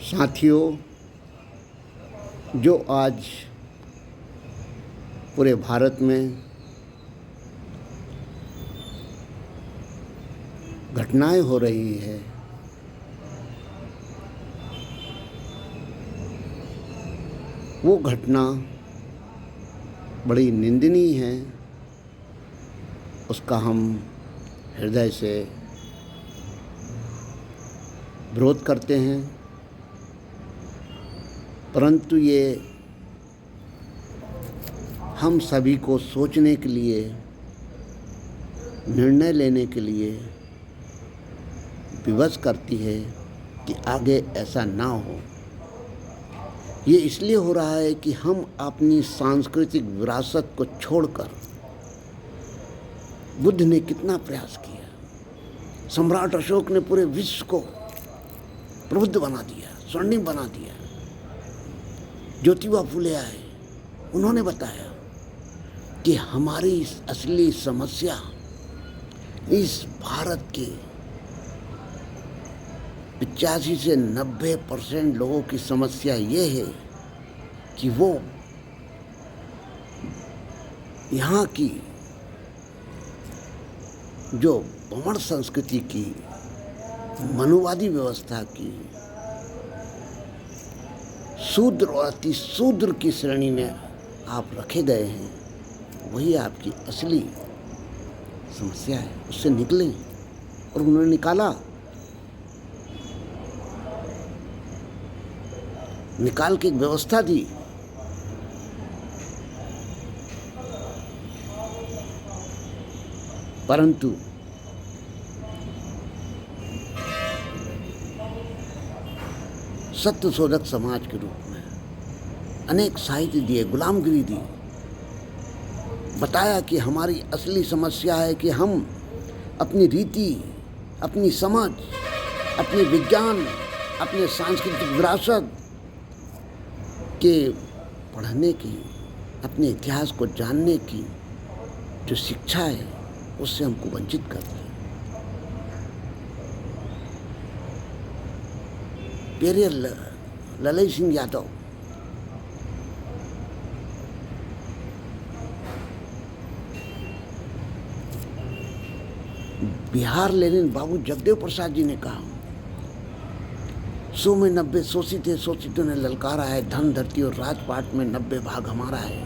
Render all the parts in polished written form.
साथियों, जो आज पूरे भारत में घटनाएं हो रही है, वो घटना बड़ी निंदनीय है। उसका हम हृदय से विरोध करते हैं, परंतु ये हम सभी को सोचने के लिए, निर्णय लेने के लिए विवश करती है कि आगे ऐसा ना हो। ये इसलिए हो रहा है कि हम अपनी सांस्कृतिक विरासत को छोड़कर, बुद्ध ने कितना प्रयास किया, सम्राट अशोक ने पूरे विश्व को प्रबुद्ध बना दिया, स्वर्णिम बना दिया। ज्योतिबा फुले आए, उन्होंने बताया कि हमारी असली समस्या इस भारत के 85 से 90% लोगों की समस्या ये है कि वो यहाँ की जो ब्राह्मण संस्कृति की, मनुवादी व्यवस्था की, शूद्र और अति शूद्र की श्रेणी में आप रखे गए हैं, वही आपकी असली समस्या है। उससे निकलें। और उन्होंने निकाल के एक व्यवस्था दी। परंतु सत्य शोधक समाज के रूप में अनेक साहित्य दिए, गुलामगिरी दी, बताया कि हमारी असली समस्या है कि हम अपनी रीति, अपनी समझ, अपने विज्ञान, अपने सांस्कृतिक विरासत के पढ़ने की, अपने इतिहास को जानने की जो शिक्षा है, उससे हमको वंचित करते हैं। पेरियर ललई सिंह यादव बिहार लेनिन बाबू जगदेव प्रसाद जी ने कहा, 100 में 90 शोषित है, शोषितों ने ललकारा है, धन धरती और राजपाट में 90 भाग हमारा है।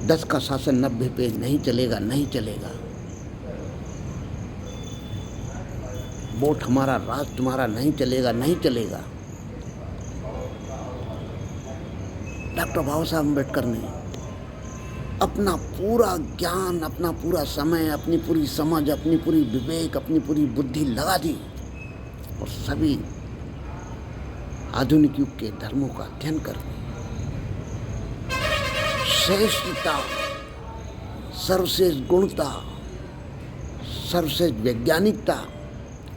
दस का शासन 90 पे नहीं चलेगा, नहीं चलेगा। वोट हमारा, राज तुम्हारा नहीं चलेगा, नहीं चलेगा। डॉक्टर बाबा साहब अम्बेडकर ने अपना पूरा ज्ञान, अपना पूरा समय, अपनी पूरी समझ, अपनी पूरी विवेक, अपनी पूरी बुद्धि लगा दी और सभी आधुनिक युग के धर्मों का अध्ययन कर श्रेष्ठता, सर्वश्रेष्ठ गुणता, सर्वश्रेष्ठ वैज्ञानिकता,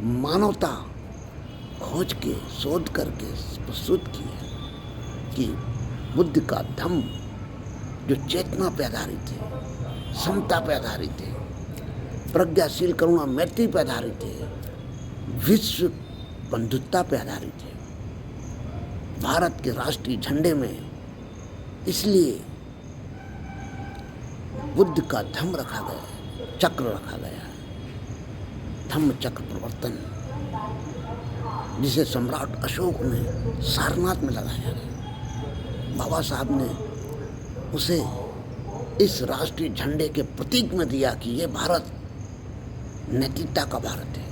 मानवता खोज के, शोध करके प्रस्तुत की है कि बुद्ध का धम्म जो चेतना पे आधारित है, समता पे आधारित है, प्रज्ञाशील करुणा मैत्री पे आधारित है, विश्व बंधुत्ता पे आधारित है। भारत के राष्ट्रीय झंडे में इसलिए बुद्ध का धम्म रखा गया है, चक्र रखा गया है, धम्म चक्र प्रवर्तन, जिसे सम्राट अशोक ने सारनाथ में लगाया है। बाबा साहब ने उसे इस राष्ट्रीय झंडे के प्रतीक में दिया कि ये भारत नैतिकता का भारत है,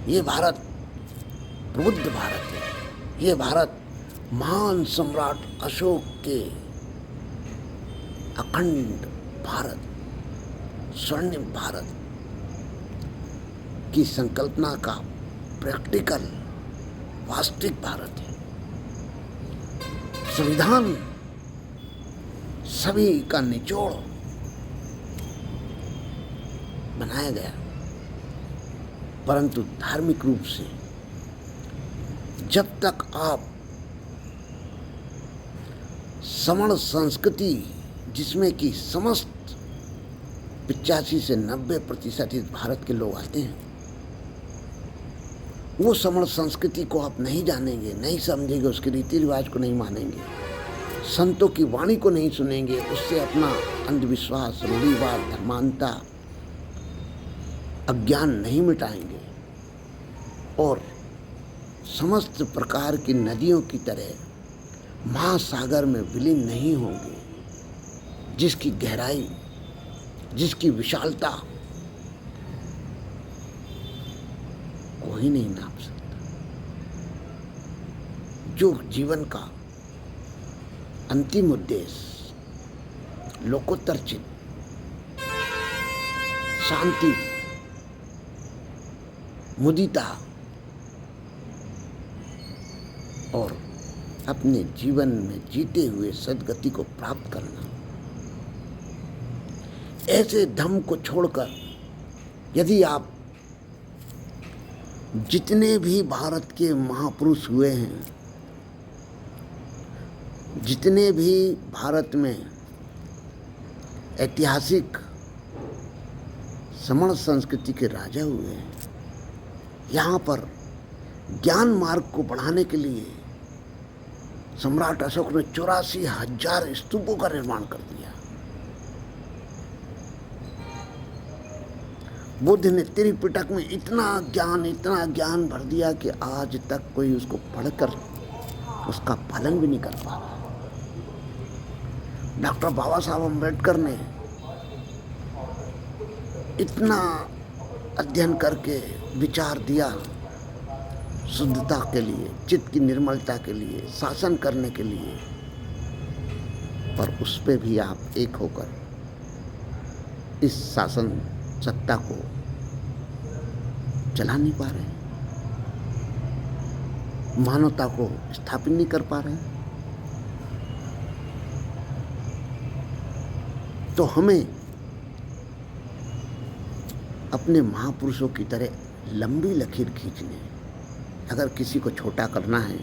ये भारत प्रबुद्ध भारत है, ये भारत महान सम्राट अशोक के अखंड भारत, स्वर्णिम भारत की संकल्पना का प्रैक्टिकल, वास्तविक भारत है। संविधान सभी का निचोड़ बनाया गया, परंतु धार्मिक रूप से जब तक आप समण संस्कृति, जिसमें कि समस्त 85 से 90% इस भारत के लोग आते हैं। वो समण संस्कृति को आप नहीं जानेंगे, नहीं समझेंगे, उसके रीति रिवाज को नहीं मानेंगे, संतों की वाणी को नहीं सुनेंगे, उससे अपना अंधविश्वास, रूढ़िवाद, धर्मांता, अज्ञान नहीं मिटाएंगे और समस्त प्रकार की नदियों की तरह महासागर में विलीन नहीं होंगे, जिसकी गहराई, जिसकी विशालता कोई नहीं नाप सकता, जो जीवन का अंतिम उद्देश्य लोकोत्तर चित्त, शांति, मुदिता और अपने जीवन में जीते हुए सद्गति को प्राप्त करना। ऐसे धम्म को छोड़कर यदि आप जितने भी भारत के महापुरुष हुए हैं, जितने भी भारत में ऐतिहासिक समण संस्कृति के राजा हुए हैं, यहाँ पर ज्ञान मार्ग को बढ़ाने के लिए सम्राट अशोक ने 84,000 स्तूपों का निर्माण कर दिया। बुद्ध ने त्रिपिटक में इतना ज्ञान भर दिया कि आज तक कोई उसको पढ़कर उसका पालन भी नहीं कर पा रहा। डॉक्टर बाबा साहब अम्बेडकर ने इतना अध्ययन करके विचार दिया शुद्धता के लिए, चित्त की निर्मलता के लिए, शासन करने के लिए, पर उस पे भी आप एक होकर इस शासन सत्ता को चला नहीं पा रहे, मानवता को स्थापित नहीं कर पा रहे। तो हमें अपने महापुरुषों की तरह लंबी लकीर खींचनी है। अगर किसी को छोटा करना है,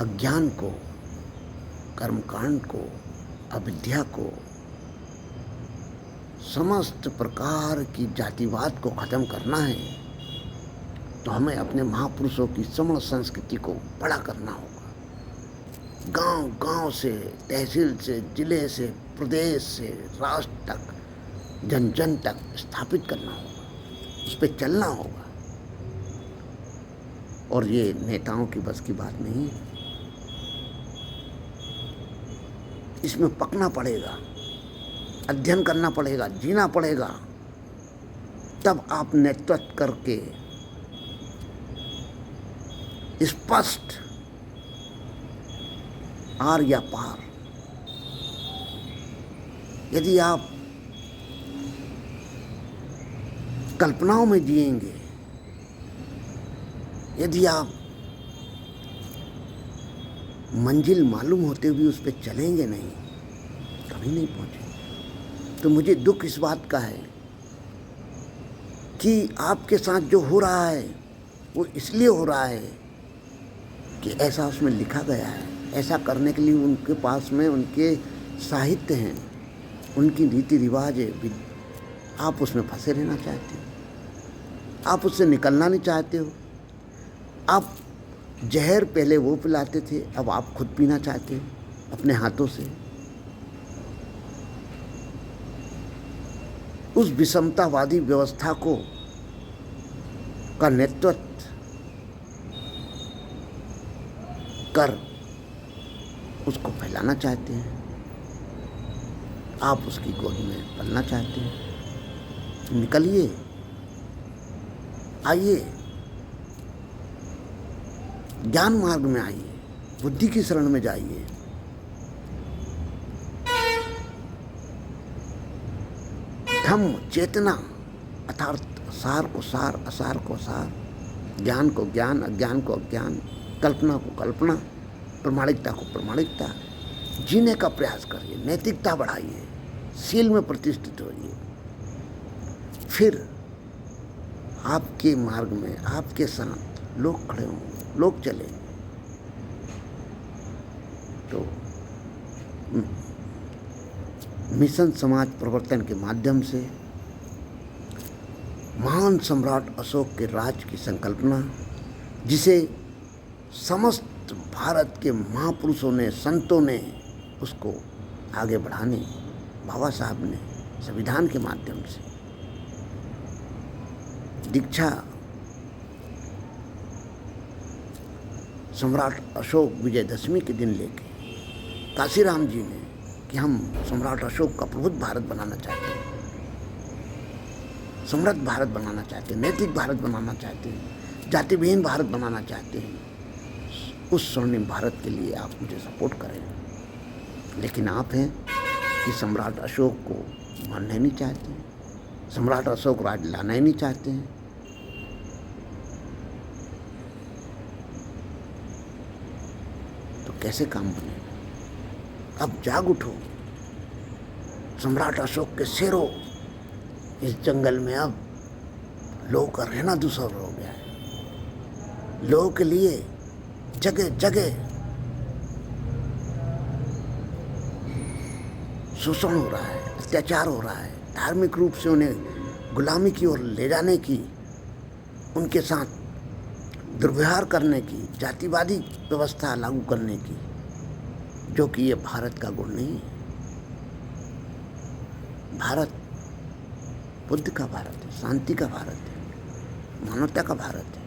अज्ञान को, कर्मकांड को, अविद्या को, समस्त प्रकार की जातिवाद को खत्म करना है, तो हमें अपने महापुरुषों की समण संस्कृति को बड़ा करना होगा। गांव गांव से, तहसील से, जिले से, प्रदेश से, राष्ट्र तक, जन जन तक स्थापित करना होगा, उस पर चलना होगा। और ये नेताओं की बस की बात नहीं है, इसमें पकना पड़ेगा, अध्ययन करना पड़ेगा, जीना पड़ेगा, तब आप नेतृत्व करके स्पष्ट आर या पार। यदि आप कल्पनाओं में जिएंगे, यदि आप मंजिल मालूम होते हुए उस पर चलेंगे नहीं, कभी नहीं पहुंचेंगे। तो मुझे दुख इस बात का है कि आपके साथ जो हो रहा है वो इसलिए हो रहा है कि ऐसा उसमें लिखा गया है। ऐसा करने के लिए उनके पास में उनके साहित्य हैं, उनकी रीति रिवाज है। आप उसमें फंसे रहना चाहते हो, आप उससे निकलना नहीं चाहते हो। आप जहर पहले वो पिलाते थे, अब आप खुद पीना चाहते हो अपने हाथों से। उस विषमतावादी व्यवस्था को का नेतृत्व कर उसको फैलाना चाहते हैं, आप उसकी गोद में पलना चाहते हैं। निकलिए, आइए, ज्ञान मार्ग में आइए, बुद्धि की शरण में जाइए। धम्म, चेतना अर्थात सार को सार, असार को सार, ज्ञान को ज्ञान, अज्ञान को अज्ञान, कल्पना को कल्पना, प्रमाणिकता को प्रमाणिकता, जीने का प्रयास करिए, नैतिकता बढ़ाइए, शील में प्रतिष्ठित होइए। फिर आपके मार्ग में आपके साथ लोग खड़े होंगे, लोग चलेंगे। तो मिशन समाज प्रवर्तन के माध्यम से महान सम्राट अशोक के राज की संकल्पना, जिसे समस्त भारत के महापुरुषों ने, संतों ने उसको आगे बढ़ाने, बाबा साहब ने संविधान के माध्यम से दीक्षा सम्राट अशोक विजयदशमी के दिन लेके काशीराम जी ने कि हम सम्राट अशोक का प्रबुद्ध भारत बनाना चाहते हैं, समृद्ध भारत बनाना चाहते हैं, नैतिक भारत बनाना चाहते हैं, जाति विहीन भारत बनाना चाहते हैं, उस स्वर्णिम भारत के लिए आप मुझे सपोर्ट करें। लेकिन आप हैं कि सम्राट अशोक को मानना ही नहीं चाहते हैं, सम्राट अशोक राज लाना ही नहीं चाहते हैं। तो कैसे काम बनेगा? अब जाग उठो सम्राट अशोक के शेरों, इस जंगल में अब लोगों का रहना दूसर हो गया है। लोगों के लिए जगह जगह शोषण हो रहा है, अत्याचार हो रहा है, धार्मिक रूप से उन्हें गुलामी की ओर ले जाने की, उनके साथ दुर्व्यवहार करने की, जातिवादी व्यवस्था लागू करने की, जो कि ये भारत का गुण नहीं है। भारत बुद्ध का भारत है, शांति का भारत है, मानवता का भारत है,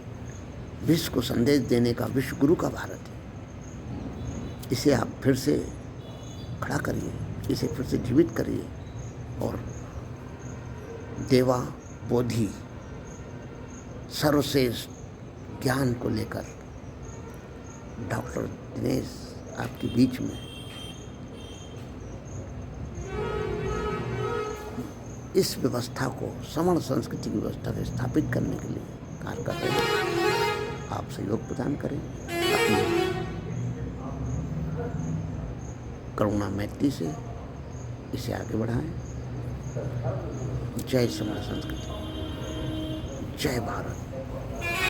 विश्व को संदेश देने का विश्व गुरु का भारत है। इसे आप फिर से खड़ा करिए, इसे फिर से जीवित करिए और देवा बोधि सर्वश्रेष्ठ ज्ञान को लेकर डॉक्टर दिनेश आपके बीच में इस व्यवस्था को, समण संस्कृति की व्यवस्था को स्थापित करने के लिए कार्य कर रहे हैं। आप सहयोग प्रदान करें, अपनी करुणा मैत्री से इसे आगे बढ़ाएं। जय समण संस्कृति, जय भारत।